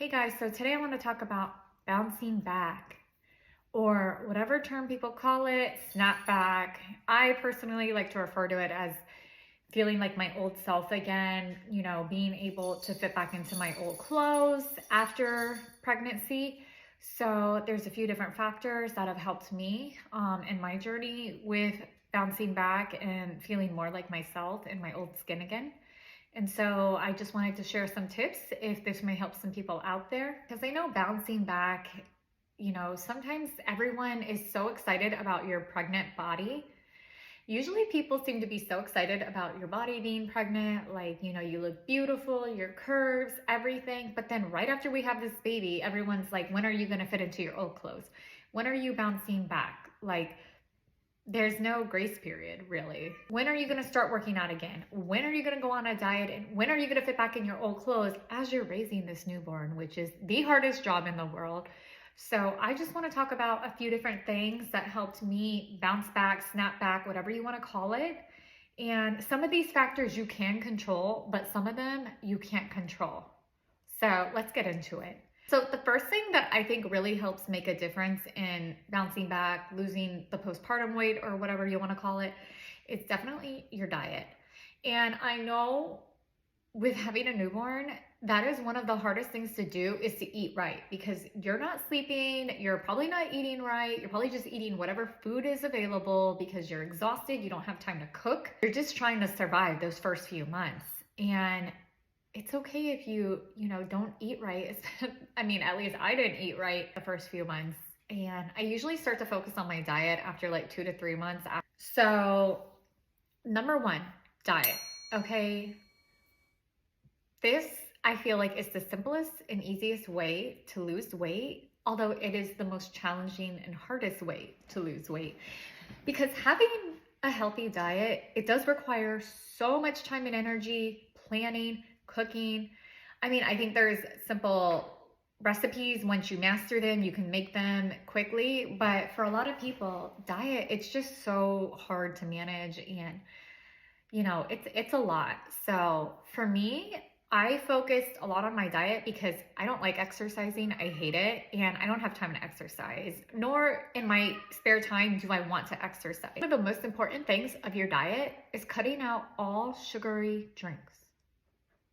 Hey guys, so today I want to talk about bouncing back, or whatever term people call it, snap back. I personally like to refer to it as feeling like my old self again, being able to fit back into my old clothes after pregnancy. So there's a few different factors that have helped me in my journey with bouncing back and feeling more like myself in my old skin again. And so I just wanted to share some tips if this may help some people out there. Because I know bouncing back, sometimes everyone is so excited about your pregnant body. Usually people seem to be so excited about your body being pregnant, like, you look beautiful, your curves, everything. But then right after we have this baby, everyone's like, when are you going to fit into your old clothes? When are you bouncing back? Like, there's no grace period, really. When are you going to start working out again? When are you going to go on a diet? And when are you going to fit back in your old clothes as you're raising this newborn, which is the hardest job in the world? So I just want to talk about a few different things that helped me bounce back, snap back, whatever you want to call it. And some of these factors you can control, but some of them you can't control. So let's get into it. So the first thing that I think really helps make a difference in bouncing back, losing the postpartum weight or whatever you want to call it, is definitely your diet. And I know with having a newborn, that is one of the hardest things to do, is to eat right, because you're not sleeping, you're probably not eating right, you're probably just eating whatever food is available because you're exhausted, you don't have time to cook. You're just trying to survive those first few months. And it's okay if you don't eat right. I mean, at least I didn't eat right the first few months. And I usually start to focus on my diet after like 2 to 3 months. So number one, diet. Okay. This, I feel like, is the simplest and easiest way to lose weight, although it is the most challenging and hardest way to lose weight. Because having a healthy diet, it does require so much time and energy, planning, cooking. I mean, I think there's simple recipes. Once you master them, you can make them quickly. But for a lot of people, diet, it's just so hard to manage, and it's a lot. So for me, I focused a lot on my diet because I don't like exercising. I hate it. And I don't have time to exercise, nor in my spare time do I want to exercise. One of the most important things of your diet is cutting out all sugary drinks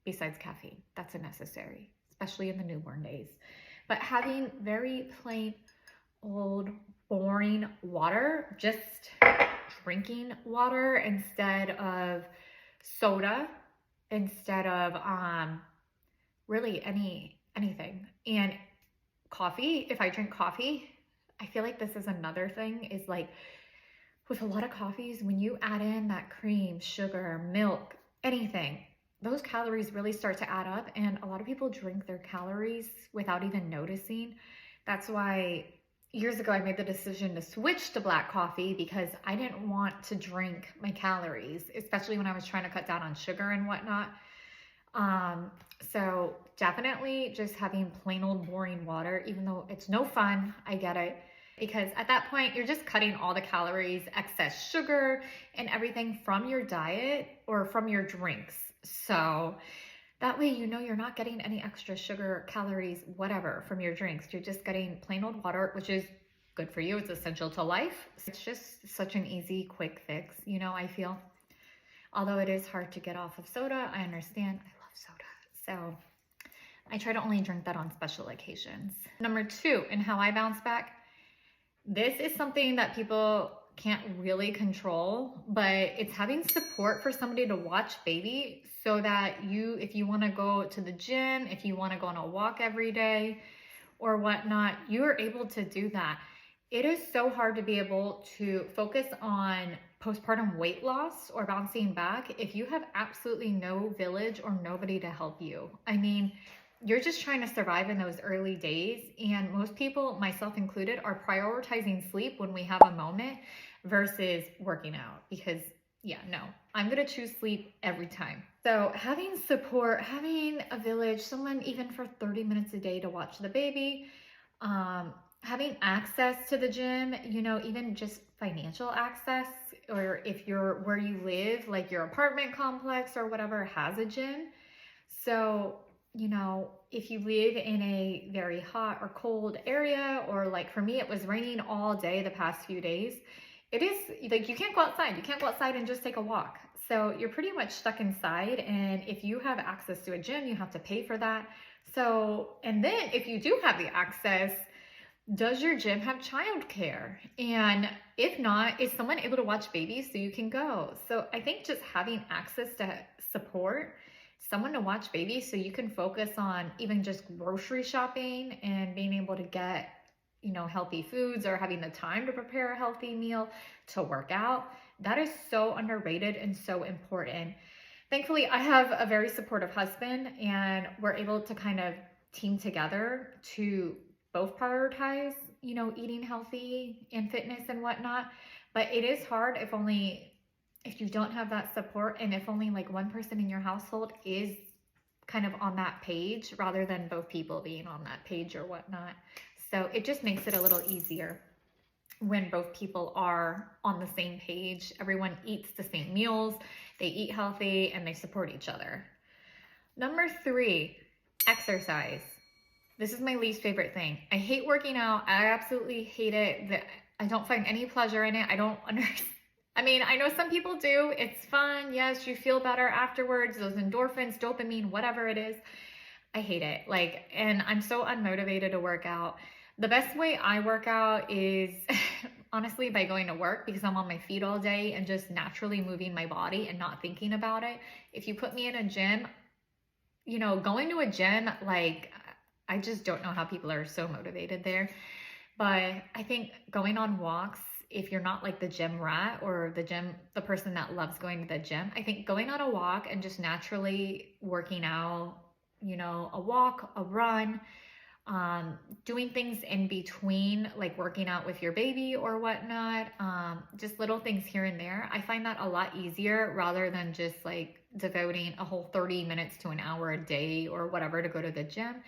besides caffeine. That's a necessary, especially in the newborn days. But having very plain, old, boring water, just drinking water instead of soda, instead of really anything. And coffee, if I drink coffee, I feel like this is another thing, is like with a lot of coffees, when you add in that cream, sugar, milk, anything, those calories really start to add up, and a lot of people drink their calories without even noticing. That's why years ago I made the decision to switch to black coffee, because I didn't want to drink my calories, especially when I was trying to cut down on sugar and whatnot. So definitely just having plain old boring water, even though it's no fun, I get it. Because at that point, you're just cutting all the calories, excess sugar, and everything from your diet or from your drinks. So that way, you're not getting any extra sugar, calories, whatever from your drinks. You're just getting plain old water, which is good for you. It's essential to life. It's just such an easy, quick fix, I feel. Although it is hard to get off of soda, I understand. I love soda. So I try to only drink that on special occasions. Number two, in how I bounce back, this is something that people can't really control, but it's having support for somebody to watch baby, so that if you want to go to the gym, if you want to go on a walk every day or whatnot, you are able to do that. It is so hard to be able to focus on postpartum weight loss or bouncing back if you have absolutely no village or nobody to help you. I mean, you're just trying to survive in those early days. And most people, myself included, are prioritizing sleep when we have a moment versus working out, because I'm going to choose sleep every time. So having support, having a village, someone even for 30 minutes a day to watch the baby, having access to the gym, even just financial access, or if you're where you live, like your apartment complex or whatever has a gym. So if you live in a very hot or cold area, or like for me, it was raining all day the past few days. It is like you can't go outside. You can't go outside and just take a walk. So you're pretty much stuck inside. And if you have access to a gym, you have to pay for that. So, and then if you do have the access, does your gym have childcare? And if not, is someone able to watch babies so you can go? So I think just having access to support, someone to watch babies so you can focus on even just grocery shopping and being able to get, healthy foods, or having the time to prepare a healthy meal, to work out, that is so underrated and so important. Thankfully, I have a very supportive husband, and we're able to kind of team together to both prioritize, eating healthy and fitness and whatnot. But it is hard if you don't have that support, and if only like one person in your household is kind of on that page rather than both people being on that page or whatnot. So it just makes it a little easier when both people are on the same page. Everyone eats the same meals, they eat healthy, and they support each other. Number 3, exercise. This is my least favorite thing. I hate working out. I absolutely hate it. I don't find any pleasure in it. I don't understand. I mean, I know some people do. It's fun. Yes, you feel better afterwards. Those endorphins, dopamine, whatever it is. I hate it. And I'm so unmotivated to work out. The best way I work out is honestly by going to work, because I'm on my feet all day and just naturally moving my body and not thinking about it. If you put me in a gym, going to a gym, I just don't know how people are so motivated there. But I think going on walks, if you're not like the gym rat or the person that loves going to the gym, I think going on a walk and just naturally working out, a walk, a run, doing things in between, like working out with your baby or whatnot, just little things here and there. I find that a lot easier rather than just like devoting a whole 30 minutes to an hour a day or whatever to go to the gym,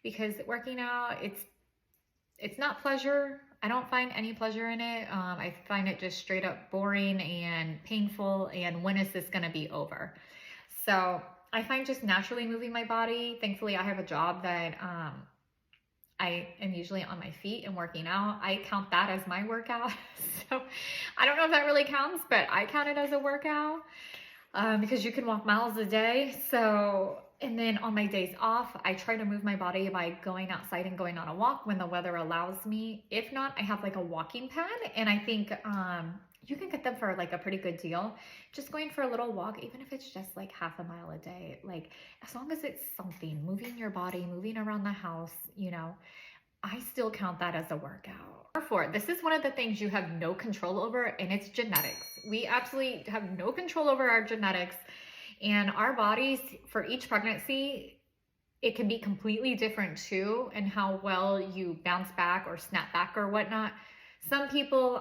because working out, it's not pleasure. I don't find any pleasure in it. I find it just straight up boring and painful. And when is this going to be over? So I find just naturally moving my body. Thankfully, I have a job that I am usually on my feet and working out. I count that as my workout. So I don't know if that really counts, but I count it as a workout because you can walk miles a day. So, and then on my days off, I try to move my body by going outside and going on a walk when the weather allows me. If not, I have like a walking pad, and I think you can get them for like a pretty good deal. Just going for a little walk, even if it's just like half a mile a day, like as long as it's something, moving your body, moving around the house, I still count that as a workout. Number 4, this is one of the things you have no control over, and it's genetics. We absolutely have no control over our genetics, and our bodies for each pregnancy, it can be completely different too, and how well you bounce back or snap back or whatnot. Some people,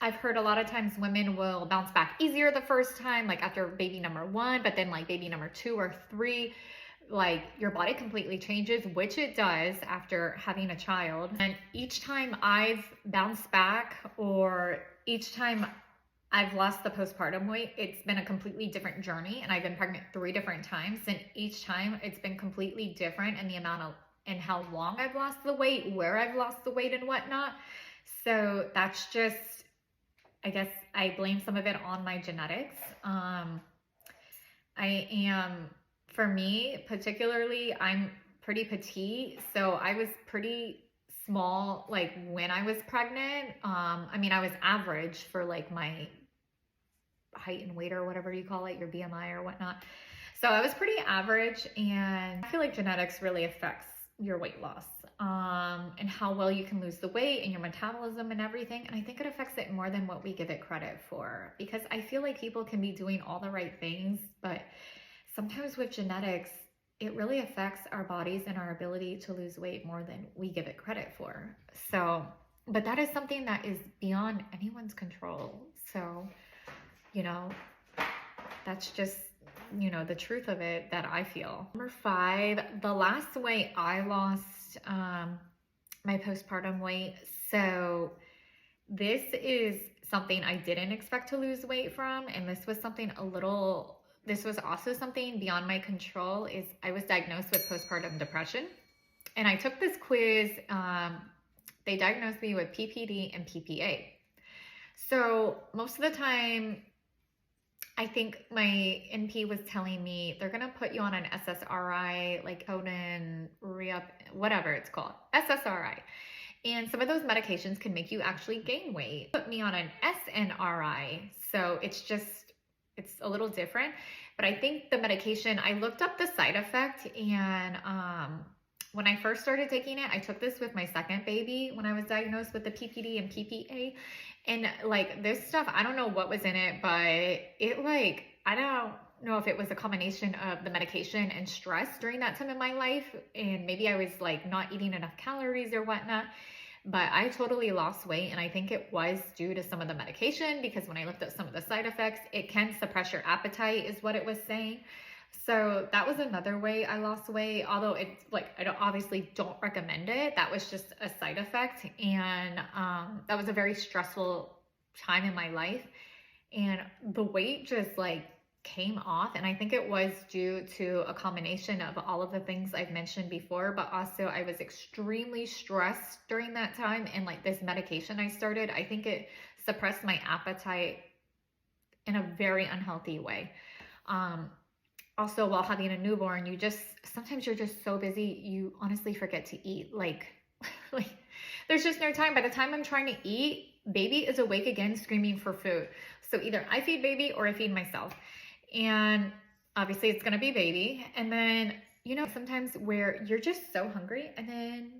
I've heard a lot of times women will bounce back easier the first time, like after baby number 1, but then like baby number 2 or 3, like your body completely changes, which it does after having a child. And each time I've bounced back, or each time I've lost the postpartum weight, it's been a completely different journey. And I've been pregnant 3 different times, and each time it's been completely different in the amount of, and how long I've lost the weight, where I've lost the weight and whatnot. So that's just, I guess I blame some of it on my genetics. For me particularly, I'm pretty petite. So I was pretty small, like when I was pregnant. I was average for like my height and weight or whatever you call it, your BMI or whatnot. So I was pretty average, and I feel like genetics really affects your weight loss, and how well you can lose the weight and your metabolism and everything. And I think it affects it more than what we give it credit for, because I feel like people can be doing all the right things, but sometimes with genetics, it really affects our bodies and our ability to lose weight more than we give it credit for. So, but that is something that is beyond anyone's control. So, that's just, the truth of it that I feel. Number 5, the last weight I lost, my postpartum weight. So this is something I didn't expect to lose weight from. And this was something a little this was also something beyond my control, is I was diagnosed with postpartum depression. And I took this quiz. They diagnosed me with PPD and PPA. So most of the time, I think my NP was telling me they're going to put you on an SSRI, like Coden, Re-up, whatever it's called, SSRI. And some of those medications can make you actually gain weight. Put me on an SNRI. So it's a little different. But I think the medication, I looked up the side effect, and when I first started taking it, I took this with my second baby when I was diagnosed with the PPD and PPA. And like this stuff, I don't know what was in it, but I don't know if it was a combination of the medication and stress during that time in my life. And maybe I was like not eating enough calories or whatnot. But I totally lost weight, and I think it was due to some of the medication, because when I looked at some of the side effects, it can suppress your appetite is what it was saying. So that was another way I lost weight, although it's like, obviously don't recommend it. That was just a side effect. And that was a very stressful time in my life. And the weight just like came off. And I think it was due to a combination of all of the things I've mentioned before, but also I was extremely stressed during that time. And like this medication I started, I think it suppressed my appetite in a very unhealthy way. Also, while having a newborn, sometimes you're just so busy, you honestly forget to eat. Like there's just no time. By the time I'm trying to eat, baby is awake again, screaming for food. So either I feed baby or I feed myself. And obviously it's going to be baby. And then, sometimes where you're just so hungry, and then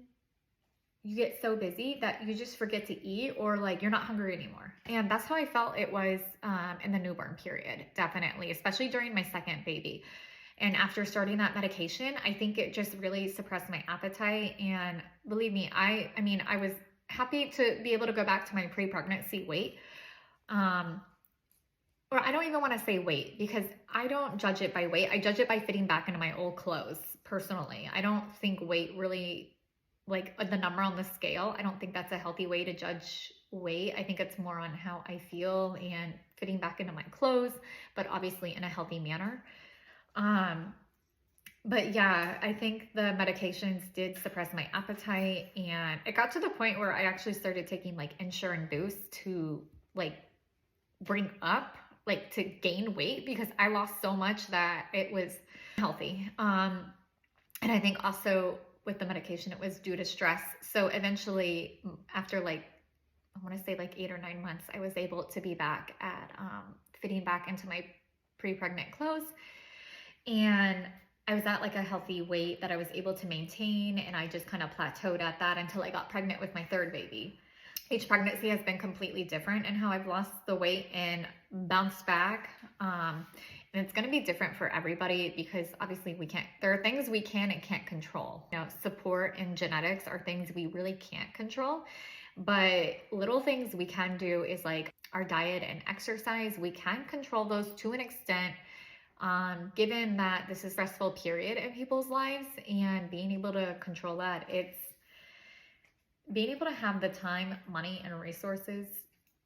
you get so busy that you just forget to eat, or like you're not hungry anymore. And that's how I felt it was in the newborn period, definitely, especially during my second baby. And after starting that medication, I think it just really suppressed my appetite. And believe me, I was happy to be able to go back to my pre-pregnancy weight. Or I don't even want to say weight, because I don't judge it by weight. I judge it by fitting back into my old clothes, personally. I don't think weight really, like the number on the scale, I don't think that's a healthy way to judge weight. I think it's more on how I feel and fitting back into my clothes, but obviously in a healthy manner. But yeah, I think the medications did suppress my appetite, and it got to the point where I actually started taking like Ensure and Boost to like bring up, like to gain weight, because I lost so much that it was healthy. And I think also with the medication, it was due to stress. So eventually, after like, I want to say like 8 or 9 months, I was able to be back at fitting back into my pre-pregnant clothes. And I was at like a healthy weight that I was able to maintain. And I just kind of plateaued at that until I got pregnant with my third baby. Each pregnancy has been completely different in how I've lost the weight and bounced back. And it's going to be different for everybody, because obviously there are things we can and can't control. Support and genetics are things we really can't control, but little things we can do is like our diet and exercise. We can control those to an extent, given that this is a stressful period in people's lives, and being able to control that, it's being able to have the time, money, and resources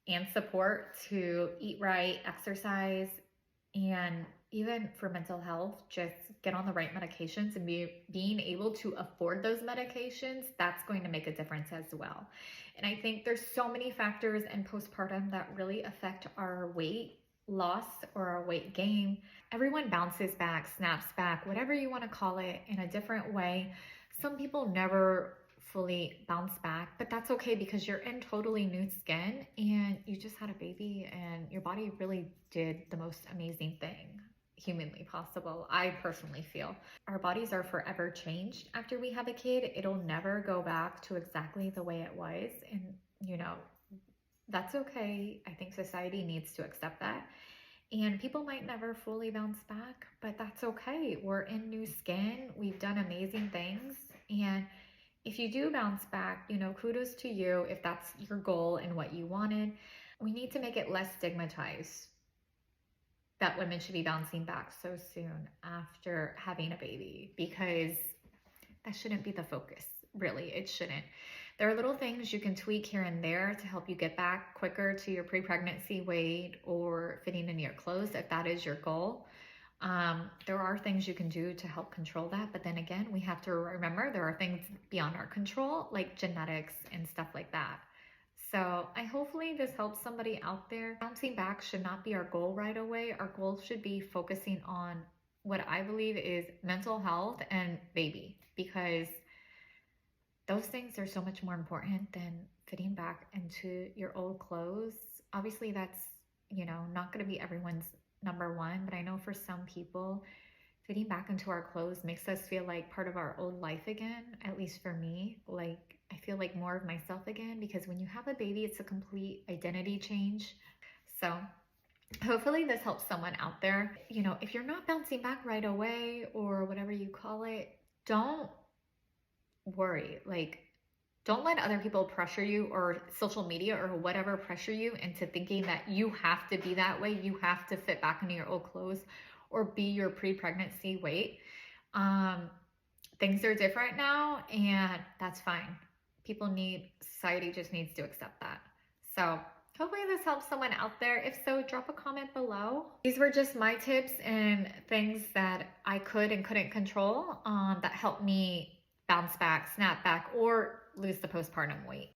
and support to eat right, exercise, and even for mental health, just get on the right medications, and being able to afford those medications, that's going to make a difference as well. And I think there's so many factors in postpartum that really affect our weight loss or our weight gain. Everyone bounces back, snaps back, whatever you want to call it, in a different way. Some people never fully bounce back, but that's okay, because you're in totally new skin and you just had a baby, and your body really did the most amazing thing humanly possible. I personally feel our bodies are forever changed after we have a kid. It'll never go back to exactly the way it was, and that's okay. I think society needs to accept that. And people might never fully bounce back, but that's okay. We're in new skin. We've done amazing things. And if you do bounce back, kudos to you if that's your goal and what you wanted. We need to make it less stigmatized that women should be bouncing back so soon after having a baby, because that shouldn't be the focus. Really, it shouldn't. There are little things you can tweak here and there to help you get back quicker to your pre-pregnancy weight or fitting in your clothes if that is your goal. There are things you can do to help control that, but then again, we have to remember there are things beyond our control, like genetics and stuff like that. So I hopefully this helps somebody out there. Bouncing back should not be our goal right away. Our goal should be focusing on what I believe is mental health and baby, because those things are so much more important than fitting back into your old clothes. Obviously, that's, not going to be everyone's number one, but I know for some people, fitting back into our clothes makes us feel like part of our old life again, at least for me. Like, I feel like more of myself again, because when you have a baby, it's a complete identity change. So, hopefully, this helps someone out there. If you're not bouncing back right away or whatever you call it, don't worry. Like, don't let other people pressure you, or social media or whatever pressure you into thinking that you have to be that way. You have to fit back into your old clothes or be your pre-pregnancy weight. Things are different now, and that's fine. Society just needs to accept that. So hopefully this helps someone out there. If so, drop a comment below. These were just my tips and things that I could and couldn't control that helped me bounce back, snap back, or lose the postpartum weight.